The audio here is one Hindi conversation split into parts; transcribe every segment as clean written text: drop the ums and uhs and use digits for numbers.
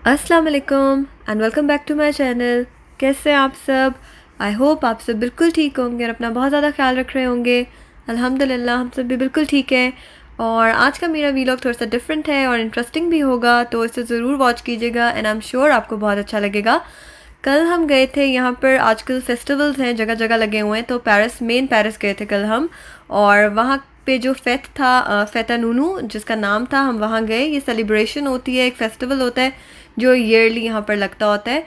अस्सलाम वालेकुम and welcome back to my channel. कैसे हैं आप सब? आई होप आप सब बिल्कुल ठीक होंगे और अपना बहुत ज़्यादा ख्याल रख रहे होंगे। अल्हम्दुलिल्लाह हम सब भी बिल्कुल ठीक हैं। और आज का मेरा वीलॉग थोड़ा सा डिफरेंट है और इंटरेस्टिंग भी होगा, तो इसे ज़रूर वॉच कीजिएगा एंड आई एम श्योर आपको बहुत अच्छा लगेगा। कल हम गए थे, यहाँ पर आजकल फेस्टिवल्स हैं जगह जगह लगे हुए हैं, तो मेन पेरिस गए थे कल हम। और वहाँ पे जो फेथ था, फेता नूनू जिसका नाम था, हम वहाँ गए। ये सेलिब्रेशन होती है, एक फेस्टिवल होता है जो ईयरली यहाँ पर लगता होता है।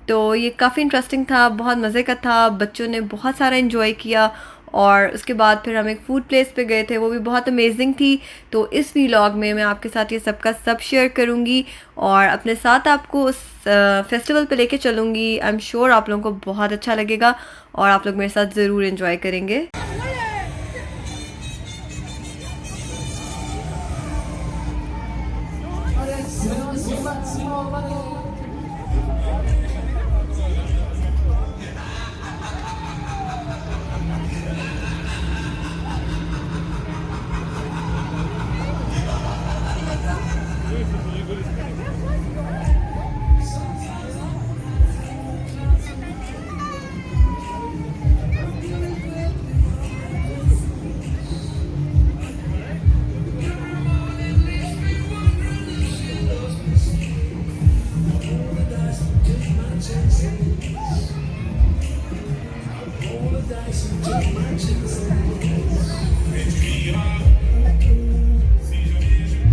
तो ये काफ़ी इंटरेस्टिंग था, बहुत मज़े का था, बच्चों ने बहुत सारा इन्जॉय किया। और उसके बाद फिर हम एक फ़ूड प्लेस पे गए थे, वो भी बहुत अमेजिंग थी। तो इस वीलॉग में मैं आपके साथ ये सब का सब शेयर करूँगी और अपने साथ आपको उस फेस्टिवल पे लेके चलूँगी। आई एम श्योर आप लोगों को बहुत अच्छा लगेगा और आप लोग मेरे साथ ज़रूर इन्जॉय करेंगे।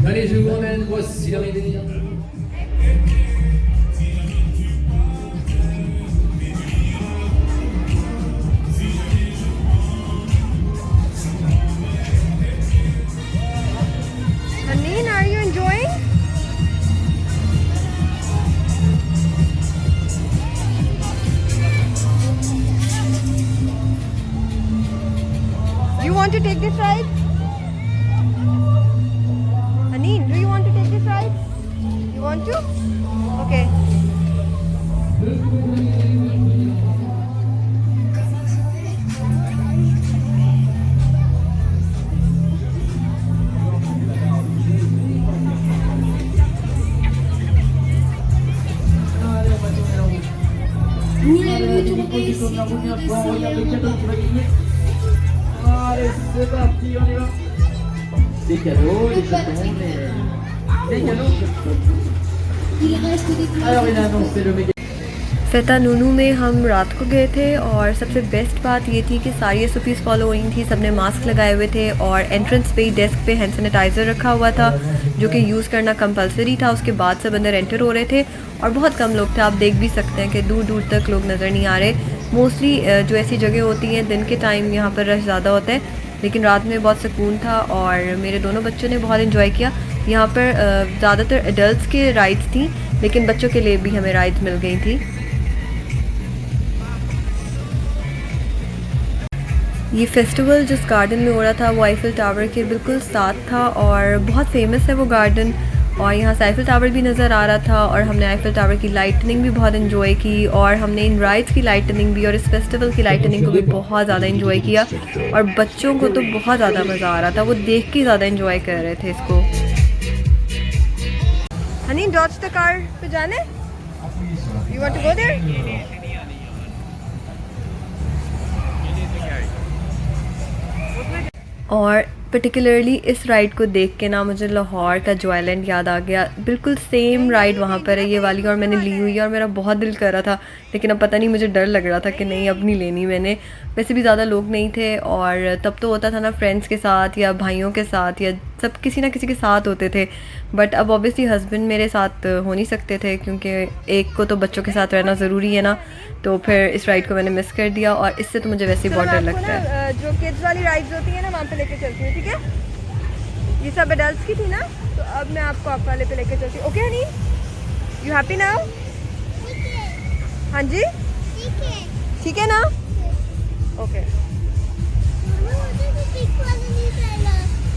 Allez, je vous emmène, voici l'arrivée. Haneen, are you enjoying? You want to take this ride? Haneen, do you want to take this ride? You want to? Okay. Allez, c'est parti, on y va. Des cadeaux, des chatons, des cadeaux. Alors, il a annoncé le méga. फेता नूनू में हम रात को गए थे और सबसे बेस्ट बात ये थी कि सारी एसओपीज़ फॉलो हुई थी, सबने मास्क लगाए हुए थे और एंट्रेंस पे ही डेस्क पे हैंड सैनिटाइज़र रखा हुआ था जो कि यूज़ करना कंपलसरी था। उसके बाद सब अंदर एंटर हो रहे थे और बहुत कम लोग थे। आप देख भी सकते हैं कि दूर दूर तक लोग नज़र नहीं आ रहे। मोस्टली जो ऐसी जगह होती हैं दिन के टाइम यहाँ पर रश ज़्यादा होता है, लेकिन रात में बहुत सुकून था और मेरे दोनों बच्चों ने बहुत इन्जॉय किया। यहाँ पर ज़्यादातर एडल्ट्स के राइड्स थी, लेकिन बच्चों के लिए भी हमें राइड्स मिल गई थी। ये फेस्टिवल जिस गार्डन में हो रहा था वो आईफिल टावर के बिल्कुल साथ था और बहुत फेमस है वो गार्डन। और यहाँ से आईफिल टावर भी नज़र आ रहा था और हमने आईफिल टावर की लाइटनिंग भी बहुत इन्जॉय की और हमने इन राइड्स की लाइटनिंग भी और इस फेस्टिवल की लाइटनिंग को भी बहुत ज़्यादा इन्जॉय किया। और बच्चों को तो बहुत ज़्यादा मज़ा आ रहा था, वो देख के ज़्यादा इन्जॉय कर रहे थे इसको। हनी, डॉज द कार पे जाने? You want to go there? और पर्टिकुलरली इस राइड को देख के ना मुझे लाहौर का जॉयलैंड याद आ गया। बिल्कुल सेम राइड वहाँ पर है ये वाली और मैंने ली हुई है और मेरा बहुत दिल कर रहा था, लेकिन अब पता नहीं, मुझे डर लग रहा था कि नहीं अब नहीं लेनी मैंने। वैसे भी ज़्यादा लोग नहीं थे और तब तो होता था ना फ्रेंड्स के साथ या भाइयों के साथ या सब किसी ना किसी के साथ होते थे, बट अब ऑब्वियसली हस्बैंड मेरे साथ हो नहीं सकते थे क्योंकि एक को तो बच्चों के साथ रहना ज़रूरी है ना। तो फिर इस राइड को मैंने मिस कर दिया और इससे तो मुझे वैसे ही बहुत डर लगता है। जो किड्स वाली राइड्स होती है ना वहाँ पे लेके चलती हूँ, ठीक है? ये सब एडल्ट्स की थी ना, तो अब मैं आपको आप वाले पे लेके चलती हूँ। Okay Honey, you happy now? हाँ जी, ठीक है ना? ओके।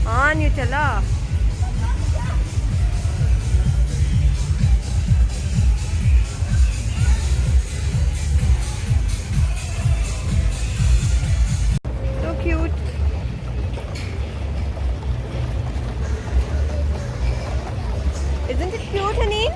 हाँ, न्यू चला। Isn't it cute, Haneen?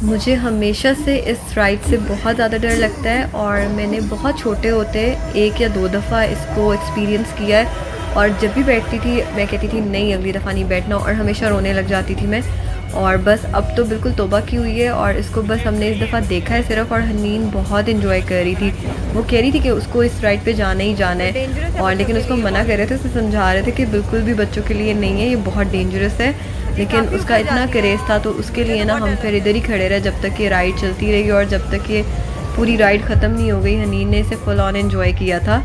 मुझे हमेशा से इस राइड से बहुत ज़्यादा डर लगता है और मैंने बहुत छोटे होते एक या दो दफ़ा इसको एक्सपीरियंस किया है और जब भी बैठती थी मैं कहती थी नहीं अगली दफ़ा नहीं बैठना और हमेशा रोने लग जाती थी मैं। और बस अब तो बिल्कुल तौबा की हुई है और इसको बस हमने इस दफ़ा देखा है सिर्फ। और हनीन बहुत इन्जॉय कर रही थी, वो कह रही थी कि उसको इस राइड पे जाना ही जाना है और लेकिन उसको मना कर रहे थे, उसे समझा रहे थे कि बिल्कुल भी बच्चों के लिए नहीं है, ये बहुत डेंजरस है। लेकिन उसका इतना क्रेज़ था तो उसके लिए ना हम फिर इधर ही खड़े रहे जब तक ये राइड चलती रही और जब तक ये पूरी राइड ख़त्म नहीं हो गई। हनीन ने इसे फुल ऑन एंजॉय किया था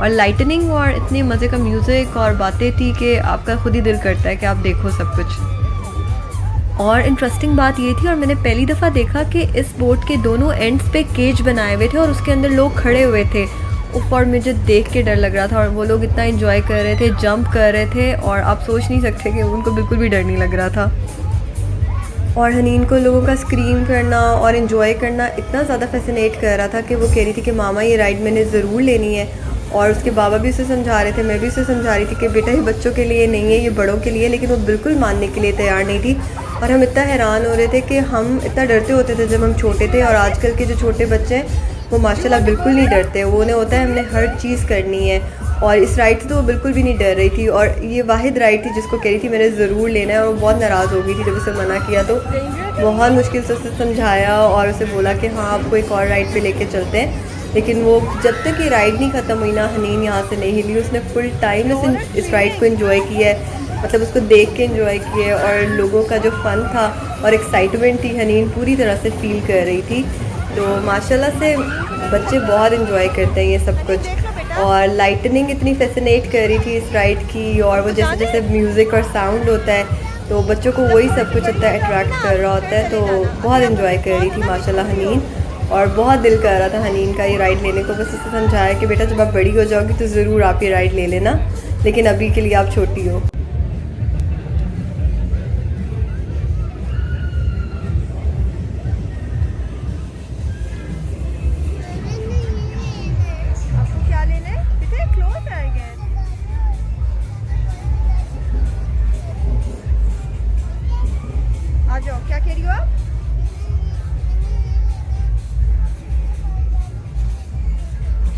और लाइटनिंग और इतने मज़े का म्यूज़िक और बातें थी कि आपका खुद ही दिल करता है कि आप देखो सब कुछ। और इंटरेस्टिंग बात ये थी और मैंने पहली दफ़ा देखा कि इस बोट के दोनों एंड्स पे केज बनाए हुए थे और उसके अंदर लोग खड़े हुए थे। और मुझे देख के डर लग रहा था और वो लोग इतना एंजॉय कर रहे थे, जंप कर रहे थे और आप सोच नहीं सकते कि उनको बिल्कुल भी डर नहीं लग रहा था। और हनीन को लोगों का स्क्रीम करना और इन्जॉय करना इतना ज़्यादा फैसिनेट कर रहा था कि वो कह रही थी कि मामा ये राइड मैंने ज़रूर लेनी है। और उसके बाबा भी उसे समझा रहे थे, मैं भी उसे समझा रही थी कि बेटा ये बच्चों के लिए नहीं है, ये बड़ों के लिए, लेकिन वो बिल्कुल मानने के लिए तैयार नहीं थी। और हम इतना हैरान हो रहे थे कि हम इतना डरते होते थे जब हम छोटे थे और आजकल के जो छोटे बच्चे हैं वो माशाल्लाह बिल्कुल नहीं डरते। वो उन्हें होता है हमने हर चीज़ करनी है। और इस राइड से तो वो बिल्कुल भी नहीं डर रही थी और ये वाहिद राइड थी जिसको कह रही थी मैंने ज़रूर लेना है। और वो बहुत नाराज़ हो गई थी जब उसे मना किया, तो बहुत मुश्किल से उसे समझाया और उसे बोला कि हाँ आपको एक और राइड पे लेके चलते हैं। लेकिन वो जब तक ये राइड नहीं ख़त्म हुई ना हनीन यहाँ से नहीं हिली। उसने फुल टाइम इस राइड को एंजॉय किया है, मतलब उसको देख के एंजॉय किया है। और लोगों का जो फ़न था और एक्साइटमेंट थी हनीन पूरी तरह से फ़ील कर रही थी। तो माशाल्लाह से बच्चे बहुत एंजॉय करते हैं ये सब कुछ। और लाइटनिंग इतनी फैसिनेट कर रही थी इस राइड की और वो जैसे जैसे म्यूज़िक और साउंड होता है तो बच्चों को वही सब कुछ इतना अट्रैक्ट कर रहा होता है। तो बहुत एंजॉय कर रही थी माशाल्लाह हनीन और बहुत दिल कर रहा था हनीन का ये राइड लेने को। बस उसे समझाया कि बेटा जब आप बड़ी हो जाओगी तो ज़रूर आप ये राइड ले लेना, लेकिन अभी के लिए आप छोटी हो। आपको क्या लेना है? बेटा क्लोज आ गया। आ जाओ, क्या कह रही हो आप?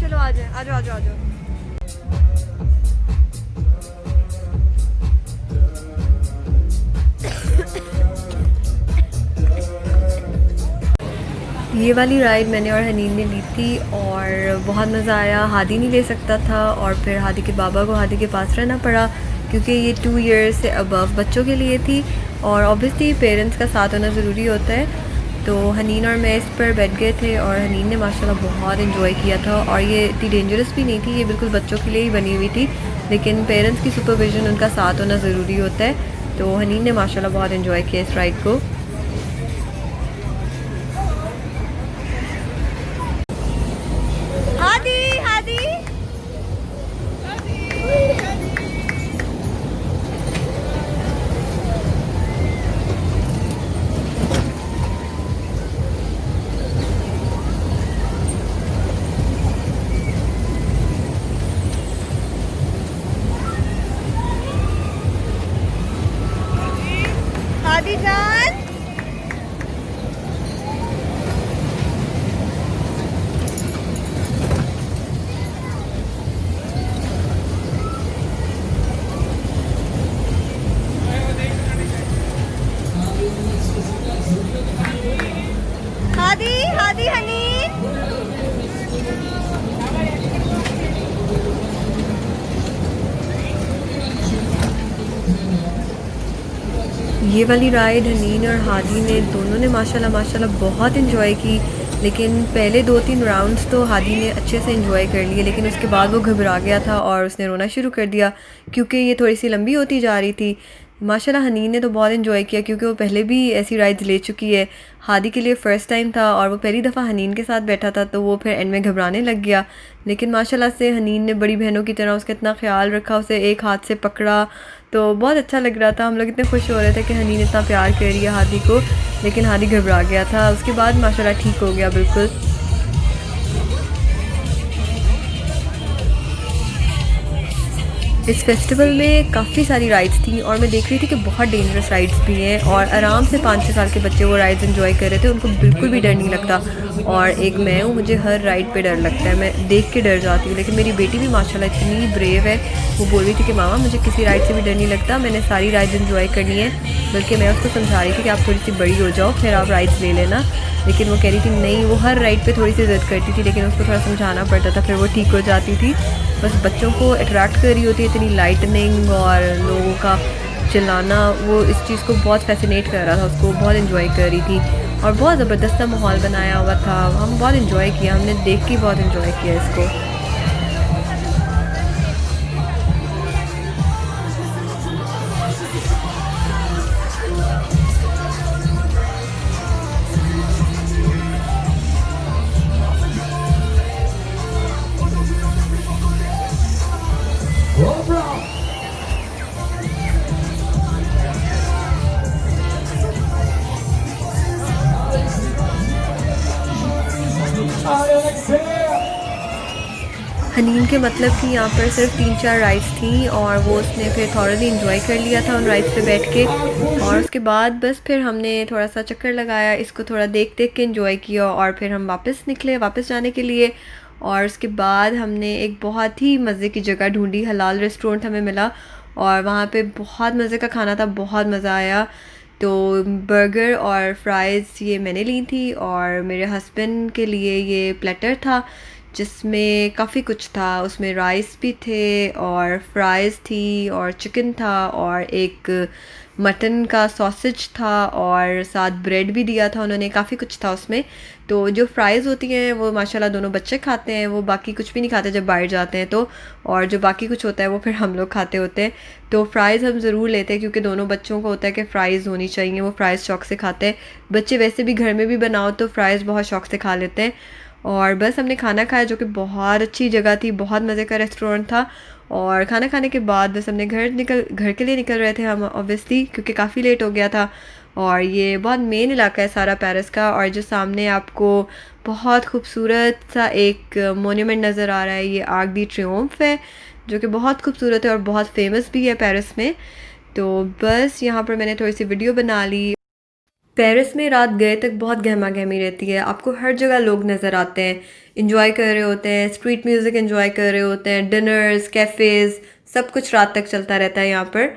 चलो आ जाओ आ जाओ आ जाओ आ जाओ। ये वाली राइड मैंने और हनीन ने ली थी और बहुत मज़ा आया। हादी नहीं ले सकता था और फिर हादी के बाबा को हादी के पास रहना पड़ा क्योंकि ये 2 ईयर्स से अबव बच्चों के लिए थी और ऑब्वियसली पेरेंट्स का साथ होना ज़रूरी होता है। तो हनीन और मैं इस पर बैठ गए थे और हनीन ने माशाल्लाह बहुत एंजॉय किया था। और ये इतनी डेंजरस भी नहीं थी, ये बिल्कुल बच्चों के लिए ही बनी हुई थी, लेकिन पेरेंट्स की सुपरविज़न उनका साथ होना ज़रूरी होता है। तो हनीन ने माशाल्लाह बहुत एंजॉय किया इस राइड को। हादी हादी हादी जान हादी हादी हनीन ये वाली राइड हनीन और हादी ने दोनों ने माशाल्लाह बहुत इन्जॉय की। लेकिन पहले 2-3 राउंड्स तो हादी ने अच्छे से इन्जॉय कर लिए, लेकिन उसके बाद वो घबरा गया था और उसने रोना शुरू कर दिया क्योंकि ये थोड़ी सी लंबी होती जा रही थी। माशाल्लाह हनीन ने तो बहुत इन्जॉय किया क्योंकि वो पहले भी ऐसी राइड्स ले चुकी है। हादी के लिए फ़र्स्ट टाइम था और वो पहली दफ़ा हनीन के साथ बैठा था तो वो फिर एंड में घबराने लग गया। लेकिन माशाल्लाह से हनीन ने बड़ी बहनों की तरह उसका इतना ख्याल रखा, उसे एक हाथ से पकड़ा, तो बहुत अच्छा लग रहा था। हम लोग इतने खुश हो रहे थे कि हनीन इतना प्यार कर रही है हादी को, लेकिन हादी घबरा गया था। उसके बाद माशाल्लाह ठीक हो गया बिल्कुल। इस फेस्टिवल में काफ़ी सारी राइड्स थी और मैं देख रही थी कि बहुत डेंजरस राइड्स भी हैं और आराम से 5-6 साल के बच्चे वो राइड्स एंजॉय कर रहे थे, उनको बिल्कुल भी डर नहीं लगता। और एक मैं हूँ, मुझे हर राइड पे डर लगता है, मैं देख के डर जाती हूँ। लेकिन मेरी बेटी भी माशाल्लाह इतनी ब्रेव है, वो बोल रही थी कि मामा मुझे किसी राइड से भी डर नहीं लगता, मैंने सारी राइड्स एंजॉय करनी है। बल्कि मैं उसको समझा रही थी कि आप थोड़ी सी बड़ी हो जाओ फिर आप राइड्स ले लेना, लेकिन वो कह रही थी नहीं, वो हर राइड पे थोड़ी सी ज़िद करती थी, लेकिन उसको थोड़ा समझाना पड़ता था, फिर वो ठीक हो जाती थी। बस बच्चों को अट्रैक्ट कर रही होती है इतनी लाइटनिंग और लोगों का चिल्लाना, वो इस चीज़ को बहुत फैसिनेट कर रहा था, उसको बहुत इन्जॉय कर रही थी और बहुत ज़बरदस्त माहौल बनाया हुआ था। हम बहुत इन्जॉय किया, हमने देख के बहुत इन्जॉय किया इसको। Cobra! हनीम के मतलब कि यहाँ पर सिर्फ 3-4 राइड्स थी और वो उसने फिर थॉरली इंजॉय कर लिया था उन राइड्स पे बैठ के। और उसके बाद बस फिर हमने थोड़ा सा चक्कर लगाया, इसको थोड़ा देख देख के इंजॉय किया और फिर हम वापस निकले वापस जाने के लिए। और उसके बाद हमने एक बहुत ही मज़े की जगह ढूंढी, हलाल रेस्टोरेंट हमें मिला और वहाँ पे बहुत मज़े का खाना था, बहुत मज़ा आया। तो बर्गर और फ्राइज़ ये मैंने ली थी और मेरे हस्बैंड के लिए ये प्लेटर था जिसमें काफ़ी कुछ था, उसमें राइस भी थे और फ्राइज़ थी और चिकन था और एक मटन का सॉसेज था और साथ ब्रेड भी दिया था उन्होंने, काफ़ी कुछ था उसमें। तो जो फ्राइज़ होती हैं वो माशाल्लाह दोनों बच्चे खाते हैं, वो बाकी कुछ भी नहीं खाते जब बाहर जाते हैं तो, और जो बाकी कुछ होता है वो फिर हम लोग खाते होते हैं। तो फ्राइज़ हम ज़रूर लेते हैं क्योंकि दोनों बच्चों को होता है कि फ़्राइज़ होनी चाहिए, वो फ़्राइज़ शौक़ से खाते हैं। बच्चे वैसे भी घर में भी बनाओ तो फ़्राइज़ बहुत शौक़ से खा लेते हैं। और बस हमने खाना खाया जो कि बहुत अच्छी जगह थी, बहुत मज़े का रेस्टोरेंट था। और खाना खाने के बाद बस हमने घर के लिए निकल रहे थे हम ऑब्वियसली, क्योंकि काफ़ी लेट हो गया था। और ये बहुत मेन इलाका है सारा पेरिस का, और जो सामने आपको बहुत खूबसूरत सा एक मोन्यूमेंट नज़र आ रहा है, ये आर्क डी ट्रियोम्फ है जो कि बहुत खूबसूरत है और बहुत फेमस भी है पेरिस में। तो बस यहाँ पर मैंने थोड़ी सी वीडियो बना ली। पेरिस में रात गए तक बहुत गहमा गहमी रहती है, आपको हर जगह लोग नज़र आते हैं, इंजॉय कर रहे होते हैं, स्ट्रीट म्यूज़िक इंजॉय कर रहे होते हैं, डिनर्स, कैफ़ेज़, सब कुछ रात तक चलता रहता है यहाँ पर।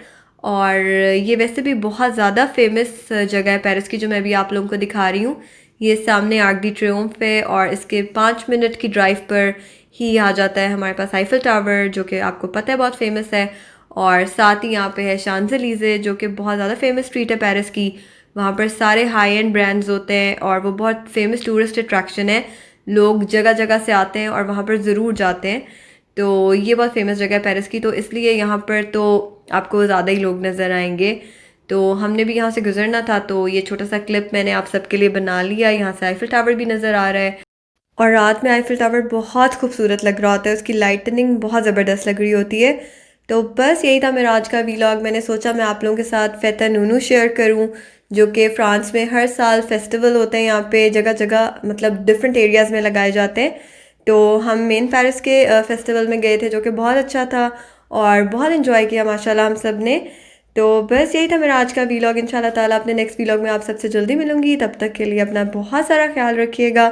और ये वैसे भी बहुत ज़्यादा फेमस जगह है पेरिस की, जो मैं भी आप लोगों को दिखा रही हूँ। ये सामने आर्क डी ट्रियोम्फ है और इसके 5 मिनट की ड्राइव पर ही आ जाता है हमारे पास आईफल टावर, जो कि आपको पता है बहुत फेमस है। और साथ ही यहाँ पे है शांज़ेलीज़े, जो कि बहुत ज़्यादा फेमस स्ट्रीट है पेरिस की। वहाँ पर सारे हाई एंड ब्रांड्स होते हैं और वो बहुत फेमस टूरिस्ट अट्रैक्शन है, लोग जगह जगह से आते हैं और वहाँ पर ज़रूर जाते हैं। तो ये बहुत फेमस जगह है पेरिस की, तो इसलिए यहाँ पर तो आपको ज़्यादा ही लोग नज़र आएंगे। तो हमने भी यहाँ से गुजरना था, तो ये छोटा सा क्लिप मैंने आप सबके लिए बना लिया। यहाँ से आईफल टावर भी नज़र आ रहा है और रात में आईफल टावर बहुत खूबसूरत लग रहा होता है, उसकी लाइटनिंग बहुत ज़बरदस्त लग रही होती है। तो बस यही था मेरा आज का वीलॉग। मैंने सोचा मैं आप लोगों के साथ फेता नूनू शेयर करूं, जो कि फ़्रांस में हर साल फेस्टिवल होते हैं, यहाँ पे जगह जगह मतलब डिफरेंट एरियाज़ में लगाए जाते हैं। तो हम मेन पेरिस के फेस्टिवल में गए थे जो कि बहुत अच्छा था और बहुत इन्जॉय किया माशाल्लाह हम सब ने। तो बस यही था मेरा आज का वीलॉग। इंशाल्लाह ताला अपने नेक्स्ट वीलॉग में आप सबसे जल्दी मिलूंगी, तब तक के लिए अपना बहुत सारा ख्याल रखिएगा।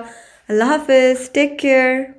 अल्लाह हाफ़िज़, टेक केयर।